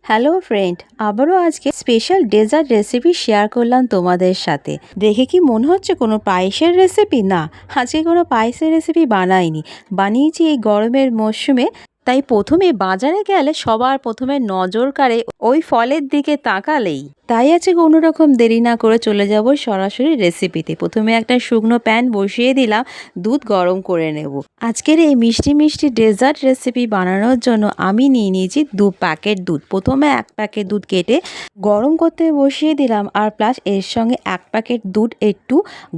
Hello friend, আবারও আজকে special dessert recipe share করলাম তোমাদের সাথে। দেখে কি মনে হচ্ছে কোনো পায়েসের রেসিপি? না, আজকে কোনো পায়েসের রেসিপি বানাইনি, বানিয়েছি এই গরমের মরশুমে। তাই প্রথমে বাজারে গেলে সবার প্রথমে নজর কাড়ে ওই ফলের দিকে তাকালেই। তাই আছে কোনো রকম দেরি না করে চলে যাব সরাসরি রেসিপিতে। প্রথমে একটা শুকনো প্যান বসিয়ে দিলাম, দুধ গরম করে নেব। আজকের এই মিষ্টি মিষ্টি ডেজার্ট রেসিপি বানানোর জন্য আমি নিয়ে নিয়েছি 2 প্যাকেট দুধ। প্রথমে 1 প্যাকেট দুধ কেটে গরম করতে বসিয়ে দিলাম, আর প্লাস এর সঙ্গে 1 প্যাকেট দুধ একটু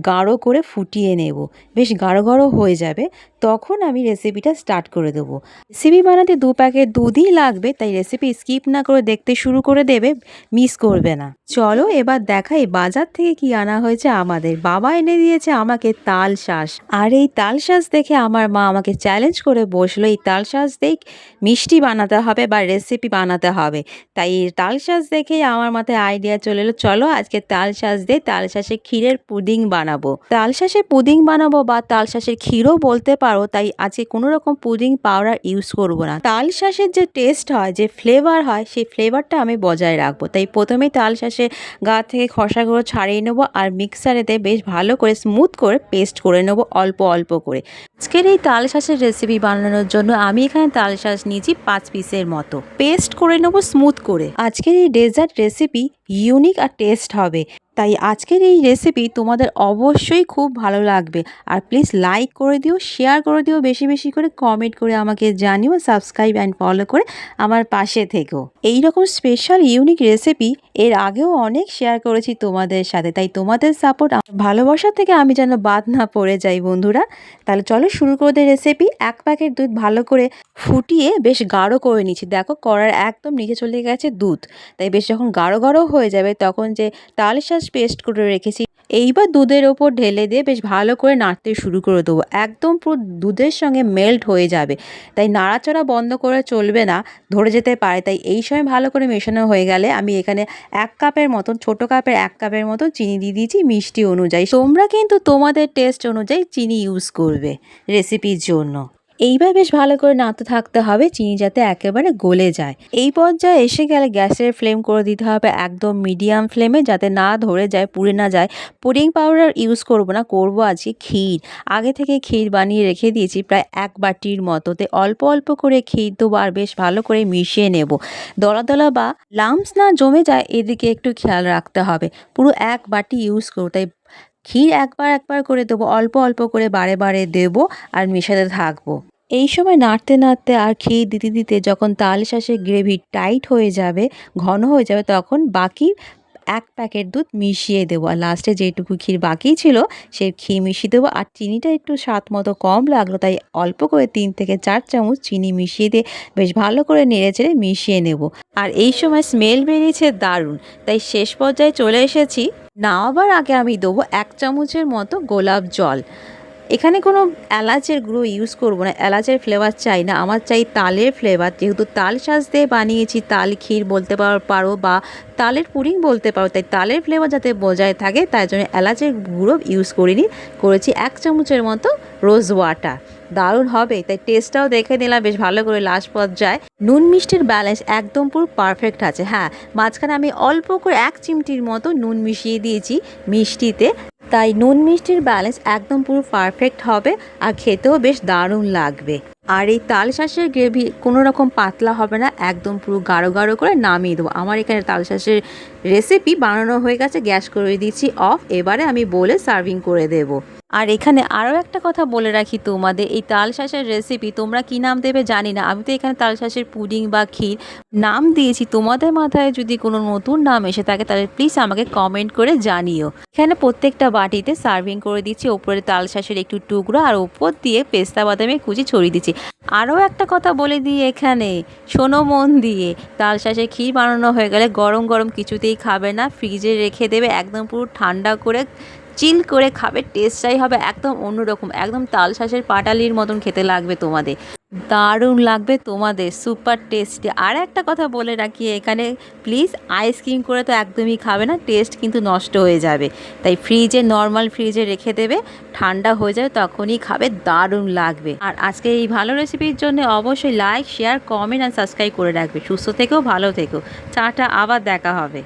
গাঢ় করে ফুটিয়ে নেব। বেশ গাঢ় গাঢ় হয়ে যাবে, তখন আমি রেসিপিটা স্টার্ট করে দেবো। রেসিপি বানাতে 2 প্যাকেট দুধই লাগবে, তাই রেসিপি স্কিপ না করে দেখতে শুরু করে দেবে, মিস করবে না। চলো এবার দেখাই বাজার থেকে কি আনা হয়েছে। আমাদের বাবা এনে দিয়েছে আমাকে তাল শাঁস, আর এই তাল শাঁস দেখে আমার মা আমাকে চ্যালেঞ্জ করে বসলো এই তাল শাঁস দিয়ে মিষ্টি বানাতে হবে বা রেসিপি বানাতে হবে। তাই এই তাল শাঁস দেখেই আমার মাথায় আইডিয়া চলে এলো, চলো আজকে তাল শাঁস দিয়ে তাল শাঁসের ক্ষীরের পুডিং বানাবো। তাল শাঁসের পুডিং বানাবো বা তাল শাঁসের ক্ষীরও বলতে পারো। তাই আজকে কোনো রকম পুডিং পাউডার ইউজ করব না। তাল শাঁসের যে টেস্ট হয়, যে ফ্লেভার হয়, সেই ফ্লেভারটা আমি বজায় রাখবো। তাই প্রথমেই তাল শাঁসের গা থেকে খসাগুলো ছাড়িয়ে নেবো, আর মিক্সারেতে বেশ ভালো করে স্মুথ করে পেস্ট করে নেবো অল্প অল্প করে। আজকের এই তাল শাঁসের রেসিপি বানানোর জন্য আমি এখানে তাল শাঁস নিয়েছি 5 পিসের মতো। পেস্ট করে নেবো স্মুথ করে। আজকের এই ডেজার্ট রেসিপি ইউনিক আর টেস্ট হবে, তাই আজকের এই রেসিপি তোমাদের অবশ্যই খুব ভালো লাগবে। আর প্লিজ লাইক করে দিও, শেয়ার করে দিও, বেশি বেশি করে কমেন্ট করে আমাকে জানিও, সাবস্ক্রাইব অ্যান্ড ফলো করে আমার পাশে থেকো। এইরকম স্পেশাল ইউনিক রেসিপি এর আগেও অনেক শেয়ার করেছি তোমাদের সাথে, তাই তোমাদের সাপোর্ট ভালোবাসা থেকে আমি যেন বাদ না পড়ে যাই বন্ধুরা। তাহলে চলো শুরু করে দিই রেসিপি। 1 প্যাকেট দুধ ভালো করে ফুটিয়ে বেশ গাঢ় করে নিচ্ছি। দেখো কড়ার একদম নিচে চলে গেছে দুধ। তাই বেশ যখন গাঢ় গাঢ় হয়ে যাবে, তখন যে তাল শাঁস পেস্ট করে রেখেছি এইবার দুধের ওপর ঢেলে দিয়ে বেশ ভালো করে নাড়তে শুরু করে দেবো। একদম পুরো দুধের সঙ্গে মেল্ট হয়ে যাবে, তাই নাড়াচাড়া বন্ধ করে চলবে না, ধরে যেতে পারে। তাই এই সময় ভালো করে মেশানো হয়ে গেলে আমি এখানে 1 কাপের মতন, ছোটো কাপের 1 কাপের মতো চিনি দিয়ে দিয়েছি মিষ্টি অনুযায়ী। তোমরা কিন্তু তোমাদের টেস্ট অনুযায়ী চিনি ইউজ করবে রেসিপির জন্য। এইবার বেশ ভালো করে নাড়তে থাকতে হবে, চিনি যাতে একেবারে গলে যায়। এই পর্যায়ে এসে গেলে গ্যাসের ফ্লেম করে দিতে হবে একদম মিডিয়াম ফ্লেমে, যাতে না ধরে যায়, পুড়ে না যায়। পুডিং পাউডার ইউজ করব না, করব আজকে ক্ষীর। আগে থেকে ক্ষীর বানিয়ে রেখে দিয়েছি প্রায় 1 বাটির মতোতে। অল্প অল্প করে ক্ষীর দেবো আর বেশ ভালো করে মিশিয়ে নেব। দলা দলা বা লাম্পস না জমে যায়, এদিকে একটু খেয়াল রাখতে হবে। পুরো 1 বাটি ইউজ করব, তাই ক্ষীর একবার একবার করে দেবো, অল্প অল্প করে বারে বারে দেবো আর মেশাতে থাকবো। এই সময় নাড়তে নাড়তে আর ক্ষীর দিতে দিতে যখন তাল শাঁসের গ্রেভি টাইট হয়ে যাবে, ঘন হয়ে যাবে, তখন বাকি 1 প্যাকেট দুধ মিশিয়ে দেবো। আর লাস্টে যেটুকু ক্ষীর বাকি ছিল সেই ক্ষীর মিশিয়ে দেবো। আর চিনিটা একটু স্বাদ মতো কম লাগলো, তাই অল্প করে 3 থেকে 4 চামচ চিনি মিশিয়ে দিয়ে বেশ ভালো করে নেড়েচেড়ে মিশিয়ে নেব। আর এই সময় স্মেল বেরিয়েছে দারুণ, তাই শেষ পর্যায়ে চলে এসেছি। নামাবার আগে আমি দেবো 1 চামচের মতো গোলাপ জল। এখানে কোনো এলাচের গুঁড়ো ইউজ করব না, এলাচের ফ্লেভার চাই না, আমার চাই তালের ফ্লেভার। যেহেতু তাল শাঁস দিয়ে বানিয়েছি, তাল ক্ষীর বলতে পারো বা তালের পুডিং বলতে পারো, তাই তালের ফ্লেভার যাতে বজায় থাকে তাই জন্য এলাচের গুঁড়ো ইউজ করিনি। করেছি 1 চামচের মতো রোজ ওয়াটার। দারুণ হবে, তাই টেস্টটাও দেখে নিলাম বেশ ভালো করে। লাস্ট পর্যায়ে নুন মিষ্টির ব্যালেন্স একদম পুরো পারফেক্ট আছে। হ্যাঁ, মাঝখানে আমি অল্প করে 1 চিমটির মতো নুন মিশিয়ে দিয়েছি মিষ্টিতে, তাই নুন মিষ্টির ব্যালেন্স একদম পুরো পারফেক্ট হবে আর খেতেও বেশ দারুণ লাগবে। আর এই তাল শাঁসের গ্রেভি কোনো রকম পাতলা হবে না, একদম পুরো গাঢ় গাঢ় করে নামিয়ে দেবো। আমার এখানে তাল শাঁসের রেসিপি বানানো হয়ে গেছে, গ্যাস করে দিচ্ছি অফ। এবারে আমি বলে সার্ভিং করে দেব। আর এখানে আরও একটা কথা বলে রাখি তোমাদের, এই তাল শাঁসের রেসিপি তোমরা কী নাম দেবে জানি না, আমি তো এখানে তাল শাঁসের পুডিং বা ক্ষীর নাম দিয়েছি। তোমাদের মাথায় যদি কোনো নতুন নাম এসে থাকে তাহলে প্লিজ আমাকে কমেন্ট করে জানিও। এখানে প্রত্যেকটা বাটিতে সার্ভিং করে দিচ্ছি, ওপরে তাল শাঁসের একটু টুকরো আর ওপর দিয়ে পেস্তা বাদামের কুচি ছড়িয়ে দিচ্ছি। আরও একটা কথা বলে দিই এখানে, শোনো মন দিয়ে, তাল শাঁসের ক্ষীর বানানো হয়ে গেলে গরম গরম কিছুতেই খাবে না, ফ্রিজে রেখে দেবে একদম পুরো ঠান্ডা করে চিল করে খাবে, টেস্টটাই হবে একদম অন্যরকম, একদম তালশাঁসের পাটালির মতন খেতে লাগবে তোমাদের, দারুণ লাগবে তোমাদের, সুপার টেস্টি। আর একটা কথা বলে রাখি এখানে, প্লিজ আইসক্রিম করে তো একদমই খাবে না, টেস্ট কিন্তু নষ্ট হয়ে যাবে। তাই ফ্রিজে, নর্মাল ফ্রিজে রেখে দেবে, ঠান্ডা হয়ে যাবে তখনই খাবে, দারুণ লাগবে। আর আজকে এই ভালো রেসিপির জন্য অবশ্যই লাইক, শেয়ার, কমেন্ট আর সাবস্ক্রাইব করে রাখবে। সুস্থ থেকেও, ভালো থেকো, টাটা, আবার দেখা হবে।